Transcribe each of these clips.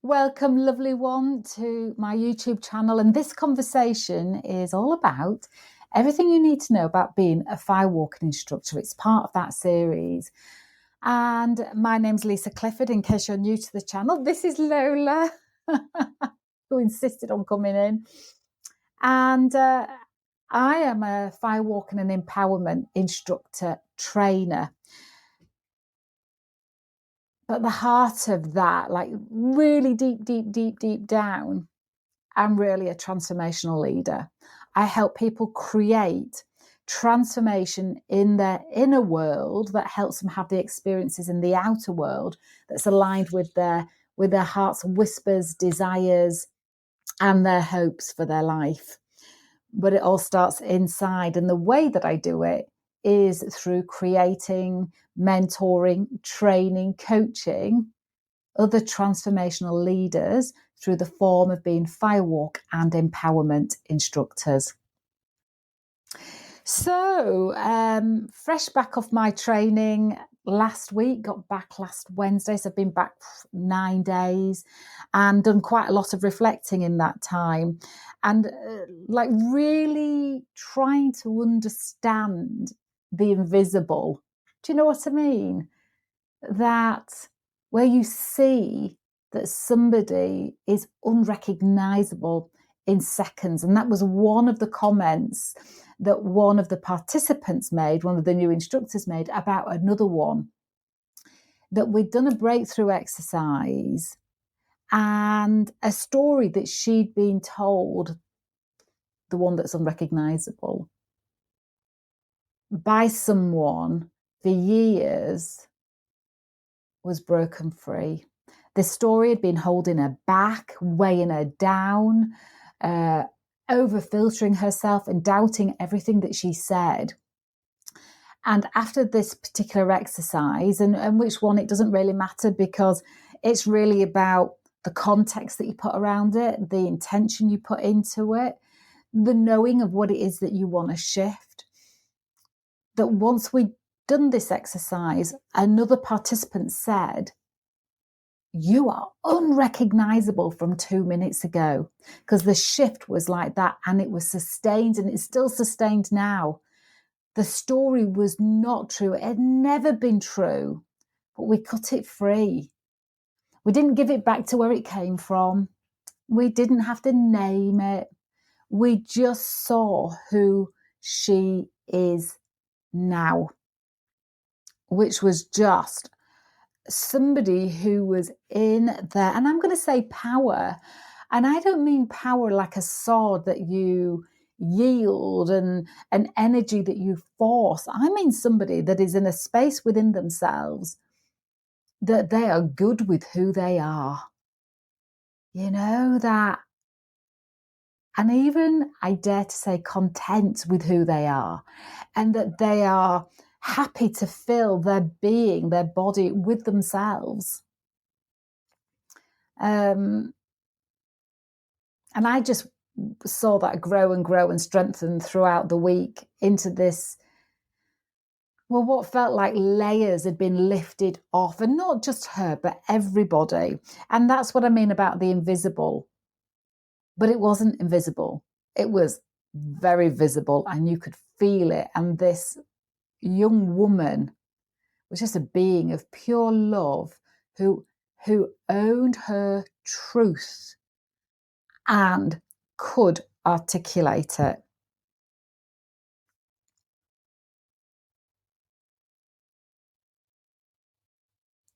Welcome, lovely one, to my YouTube channel. And this conversation is all about everything you need to know about being a firewalking instructor. It's part of that series. And my name's Lisa Clifford, in case you're new to the channel. This is Lola, who insisted on coming in. And I am a firewalking and empowerment instructor trainer. But the heart of that, like really deep down, I'm really a transformational leader. I help people create transformation in their inner world that helps them have the experiences in the outer world that's aligned with their heart's whispers, desires, and their hopes for their life. But it all starts inside. And the way that I do it is through creating, mentoring, training, coaching other transformational leaders through the form of being firewalk and empowerment instructors. So, fresh back off my training last week, got back last Wednesday, so I've been back 9 days and done quite a lot of reflecting in that time and like really trying to understand the invisible. Do you know what I mean? That where you see that somebody is unrecognizable in seconds. And that was one of the comments that one of the participants made, one of the new instructors made about another one, that we'd done a breakthrough exercise and a story that she'd been told, the one that's unrecognizable, by someone for years, was broken free. This story had been holding her back, weighing her down, over-filtering herself and doubting everything that she said. And after this particular exercise, and which one, it doesn't really matter because it's really about the context that you put around it, the intention you put into it, the knowing of what it is that you want to shift. That once we'd done this exercise, another participant said, "You are unrecognizable from 2 minutes ago," because the shift was like that and it was sustained and it's still sustained now. The story was not true. It had never been true, but we cut it free. We didn't give it back to where it came from. We didn't have to name it. We just saw who she is now, which was just somebody who was in there, and I'm going to say power, and I don't mean power like a sword that you yield and an energy that you force. I mean somebody that is in a space within themselves that they are good with who they are. You know, that, and even I dare to say content with who they are, and that they are happy to fill their being, their body with themselves. And I just saw that grow and strengthen throughout the week into this, well, what felt like layers had been lifted off, and not just her, but everybody. And that's what I mean about the invisible. But it wasn't invisible. It was very visible and you could feel it. And this young woman was just a being of pure love who owned her truth and could articulate it.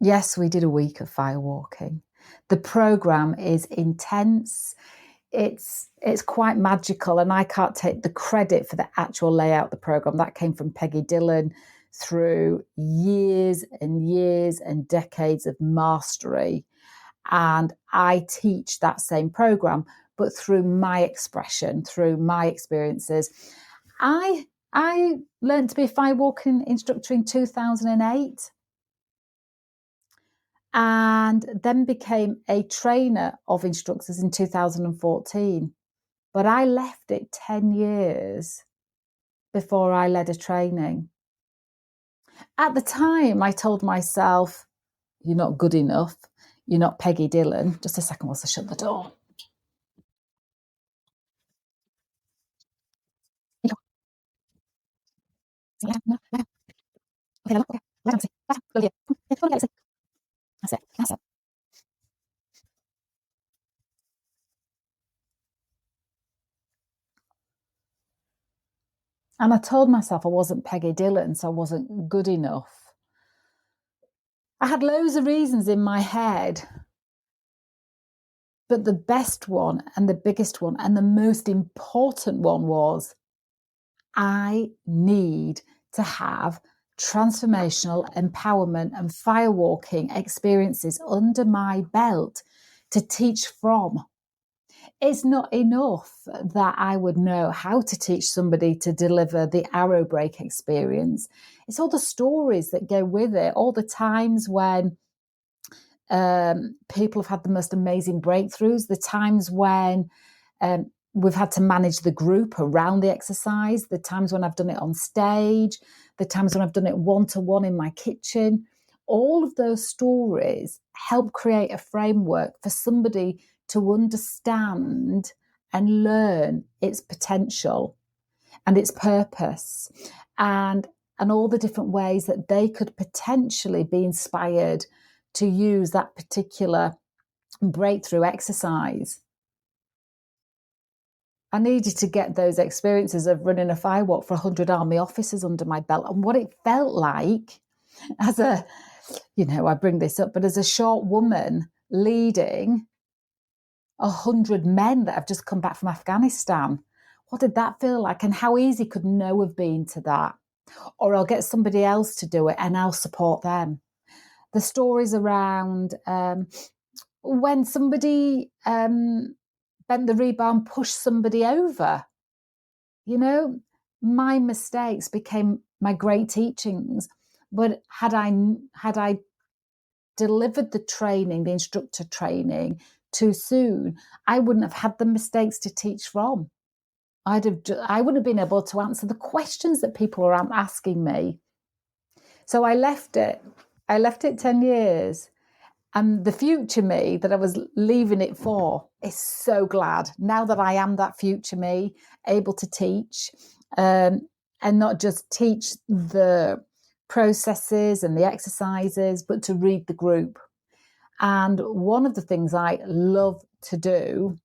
Yes, we did a week of firewalking. The program is intense. It's quite magical, and I can't take the credit for the actual layout of the program. That came from Peggy Dillon through years and decades of mastery. And I teach that same program, but through my expression, through my experiences. I learned to be a firewalking instructor in 2008. And then became a trainer of instructors in 2014. But I left it 10 years before I led a training. At the time, I told myself, "You're not good enough. you're not Peggy Dillon. Just a second whilst I shut the door. That's it. And I told myself I wasn't Peggy Dillon, so I wasn't good enough. I had loads of reasons in my head, but the best one and the biggest one and the most important one was I need to have transformational empowerment and firewalking experiences under my belt to teach from. It's not enough that I would know how to teach somebody to deliver the arrow break experience. It's all the stories that go with it, all the times when people have had the most amazing breakthroughs, the times when we've had to manage the group around the exercise, the times when I've done it on stage, the times when I've done it one-to-one in my kitchen. All of those stories help create a framework for somebody to understand and learn its potential and its purpose and all the different ways that they could potentially be inspired to use that particular breakthrough exercise. I needed to get those experiences of running a firewalk for 100 army officers under my belt and what it felt like as a, I bring this up, but as a short woman leading 100 men that have just come back from Afghanistan. What did that feel like? And how easy could no have been to that? Or I'll get somebody else to do it and I'll support them. The stories around when somebody bent the rebar and pushed somebody over. My mistakes became my great teachings. But had I delivered the training, the instructor training, too soon, I wouldn't have had the mistakes to teach from. I wouldn't have been able to answer the questions that people are asking me. So I left it. I left it 10 years. And the future me that I was leaving it for is so glad now that I am that future me, able to teach and not just teach the processes and the exercises, but to read the group. And one of the things I love to do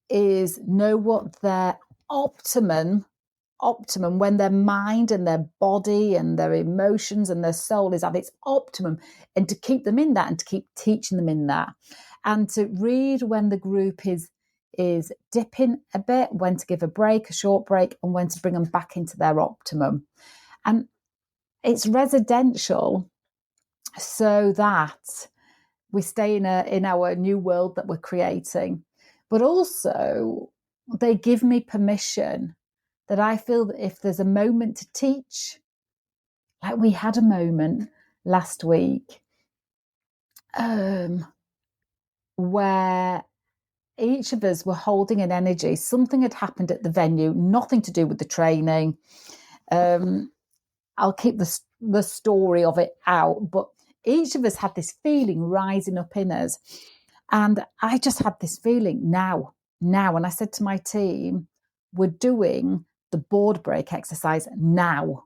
is know what their optimum, when their mind and their body and their emotions and their soul is at its optimum, and to keep them in that and to keep teaching them in that. And to read when the group is dipping a bit, when to give a break, a short break, and when to bring them back into their optimum. And it's residential so that we stay in our new world that we're creating. But also, they give me permission that I feel that if there's a moment to teach, like we had a moment last week, where each of us were holding an energy. Something had happened at the venue, nothing to do with the training. I'll keep the story of it out, but each of us had this feeling rising up in us. And I just had this feeling now. And I said to my team, we're doing the board break exercise now.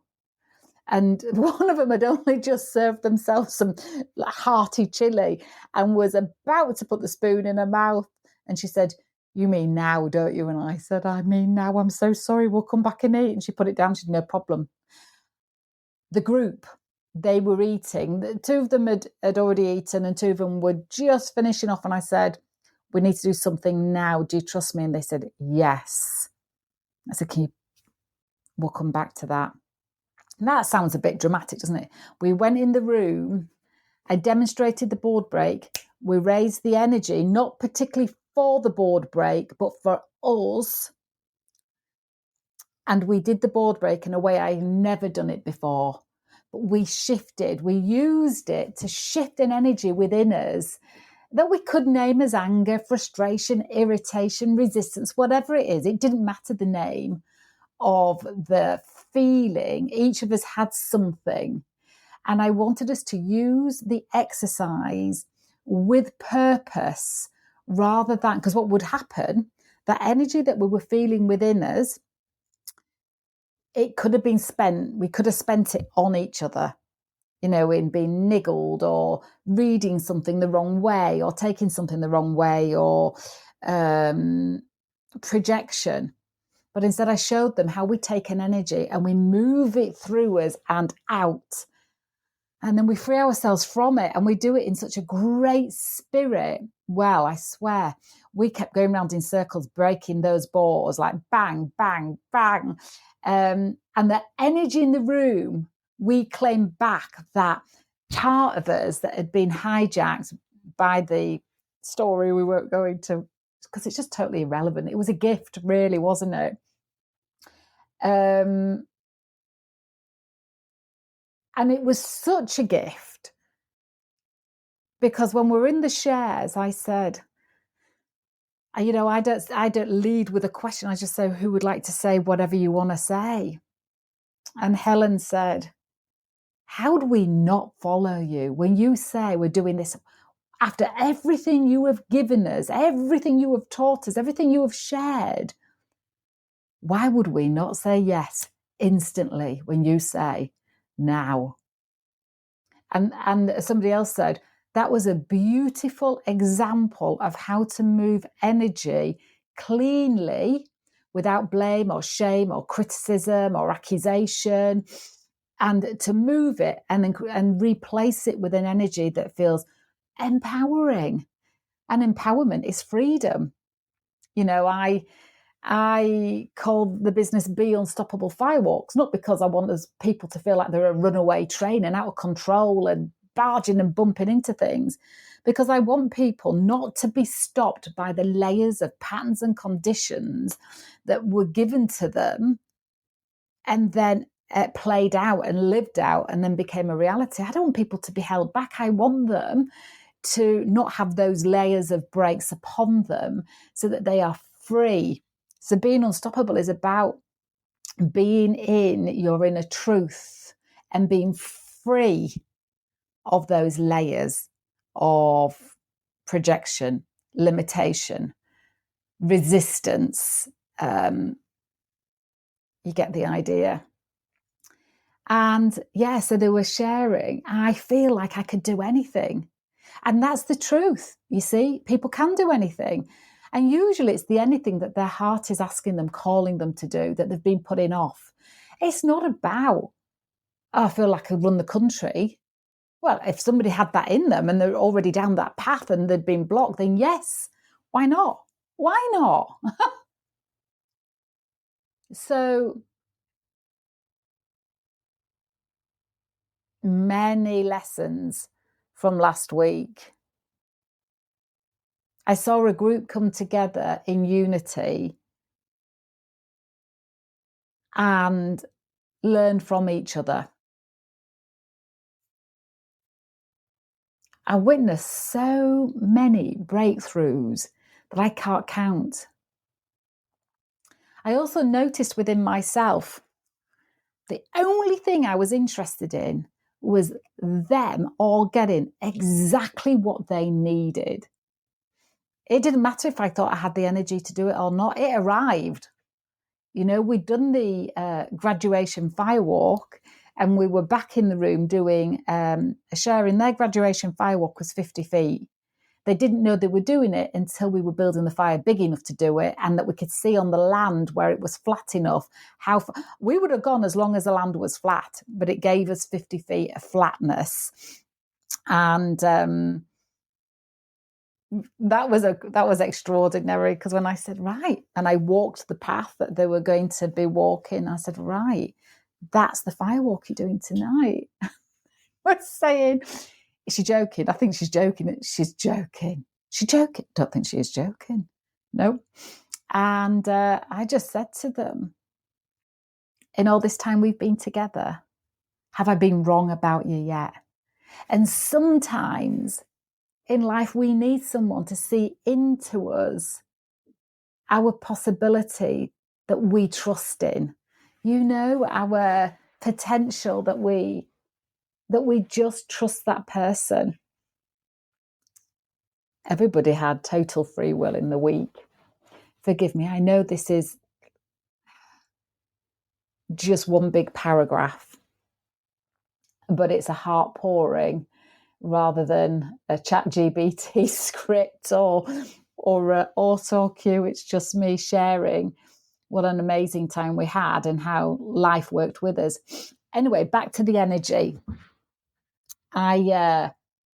And one of them had only just served themselves some hearty chili and was about to put the spoon in her mouth. And she said, "You mean now, don't you?" And I said, "I mean now. I'm so sorry. We'll come back and eat." And she put it down. She said, "No problem." The group, they were eating. Two of them had already eaten and two of them were just finishing off. And I said, "We need to do something now. Do you trust me?" And they said, "Yes." I said, we'll come back to that. And that sounds a bit dramatic, doesn't it? We went in the room. I demonstrated the board break. We raised the energy, not particularly for the board break, but for us. And we did the board break in a way I'd never done it before. But we shifted. We used it to shift an energy within us that we could name as anger, frustration, irritation, resistance, whatever it is. It didn't matter the name of the feeling. Each of us had something. And I wanted us to use the exercise with purpose rather than, because what would happen, the energy that we were feeling within us, it could have been spent, we could have spent it on each other, in being niggled or reading something the wrong way or taking something the wrong way or projection. But instead I showed them how we take an energy and we move it through us and out. And then we free ourselves from it, and we do it in such a great spirit. Well, I swear, we kept going around in circles, breaking those bars, like bang, bang, bang. And the energy in the room, we claimed back that part of us that had been hijacked by the story we weren't going to, because it's just totally irrelevant. It was a gift, really, wasn't it? And it was such a gift, because when we're in the shares, I said, I don't lead with a question. I just say, who would like to say whatever you want to say? And Helen said, how do we not follow you when you say we're doing this after everything you have given us, everything you have taught us, everything you have shared? Why would we not say yes instantly when you say now? And somebody else said, that was a beautiful example of how to move energy cleanly without blame or shame or criticism or accusation, and to move it and replace it with an energy that feels empowering. And empowerment is freedom. I call the business Be Unstoppable Firewalks, not because I want people to feel like they're a runaway train and out of control and barging and bumping into things, because I want people not to be stopped by the layers of patterns and conditions that were given to them and then played out and lived out and then became a reality. I don't want people to be held back. I want them to not have those layers of brakes upon them so that they are free. So being unstoppable is about being in your inner truth and being free of those layers of projection, limitation, resistance. You get the idea. And so they were sharing, I feel like I could do anything. And that's the truth. You see, people can do anything. And usually it's the anything that their heart is asking them, calling them to do, that they've been putting off. It's not about, I feel like I run the country. Well, if somebody had that in them and they're already down that path and they'd been blocked, then yes, why not? Why not? So many lessons from last week. I saw a group come together in unity and learn from each other. I witnessed so many breakthroughs that I can't count. I also noticed within myself, the only thing I was interested in was them all getting exactly what they needed. It didn't matter if I thought I had the energy to do it or not. It arrived. We'd done the graduation firewalk, and we were back in the room doing sharing. Their graduation firewalk was 50 feet. They didn't know they were doing it until we were building the fire big enough to do it, and that we could see on the land where it was flat enough how far. We would have gone as long as the land was flat, but it gave us 50 feet of flatness. And that was extraordinary, because when I said, right, and I walked the path that they were going to be walking, I said, right, that's the firewalk you're doing tonight. We're saying, is she joking? I think she's joking. She's joking. She's joking. Don't think she is joking. No. And I just said to them, in all this time we've been together, have I been wrong about you yet? And sometimes in life, we need someone to see into us our possibility that we trust in, our potential that we that we just trust that person. Everybody had total free will in the week. Forgive me, I know this is just one big paragraph, but it's a heart pouring rather than a ChatGPT script or a auto cue. It's just me sharing what an amazing time we had and how life worked with us. Anyway, back to the energy.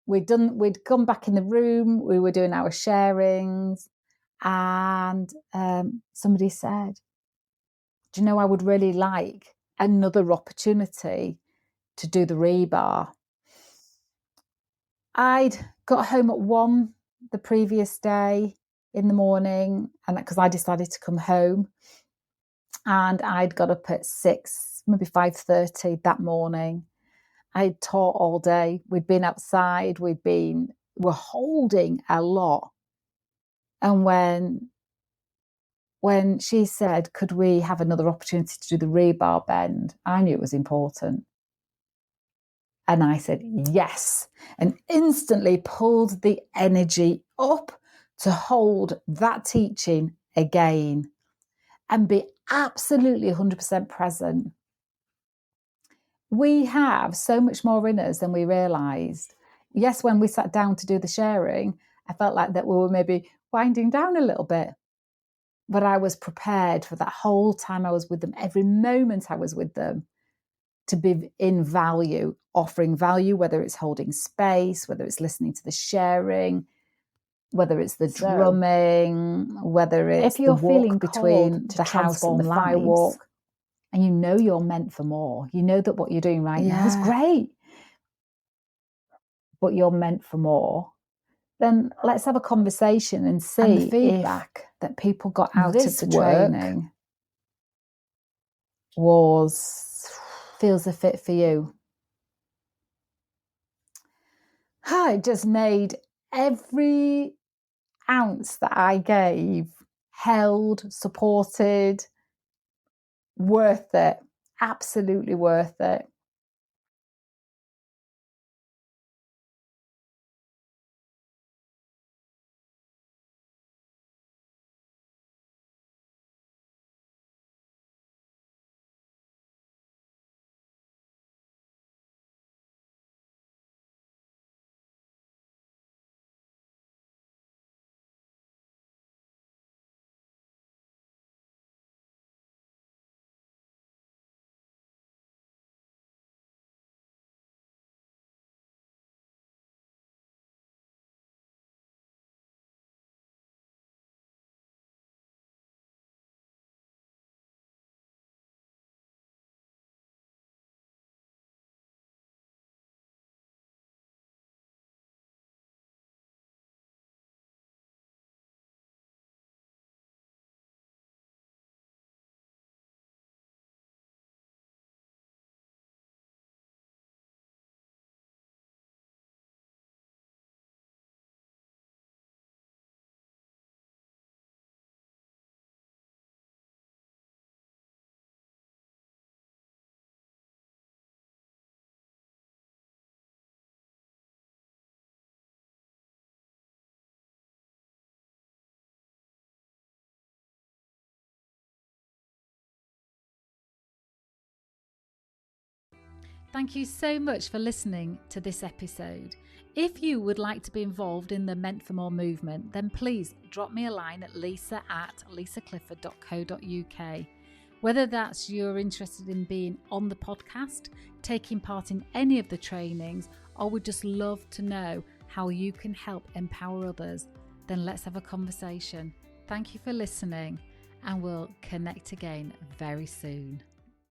We'd come back in the room, we were doing our sharings, and somebody said, do you know, I would really like another opportunity to do the rebar. I'd got home at 1 the previous day in the morning, and because I decided to come home, and I'd got up at 6, maybe 5:30 that morning. I'd taught all day. We'd been outside. We're holding a lot. And when she said, could we have another opportunity to do the rebar bend, I knew it was important. And I said, yes, and instantly pulled the energy up to hold that teaching again and be absolutely 100% present. We have so much more in us than we realised. Yes, when we sat down to do the sharing, I felt like that we were maybe winding down a little bit. But I was prepared for that whole time I was with them, every moment I was with them, to be in value, offering value, whether it's holding space, whether it's listening to the sharing, whether it's the drumming, whether it's the walk between the house and the firewalk. And you know you're meant for more. You know that what you're doing right now is great, but you're meant for more. Then let's have a conversation and see and the feedback that people got out of the training feels a fit for you. It just made every ounce that I gave, held, supported, worth it. Absolutely worth it. Thank you so much for listening to this episode. If you would like to be involved in the Meant for More movement, then please drop me a line at lisa@lisaclifford.co.uk. Whether that's you're interested in being on the podcast, taking part in any of the trainings, or would just love to know how you can help empower others, then let's have a conversation. Thank you for listening, and we'll connect again very soon.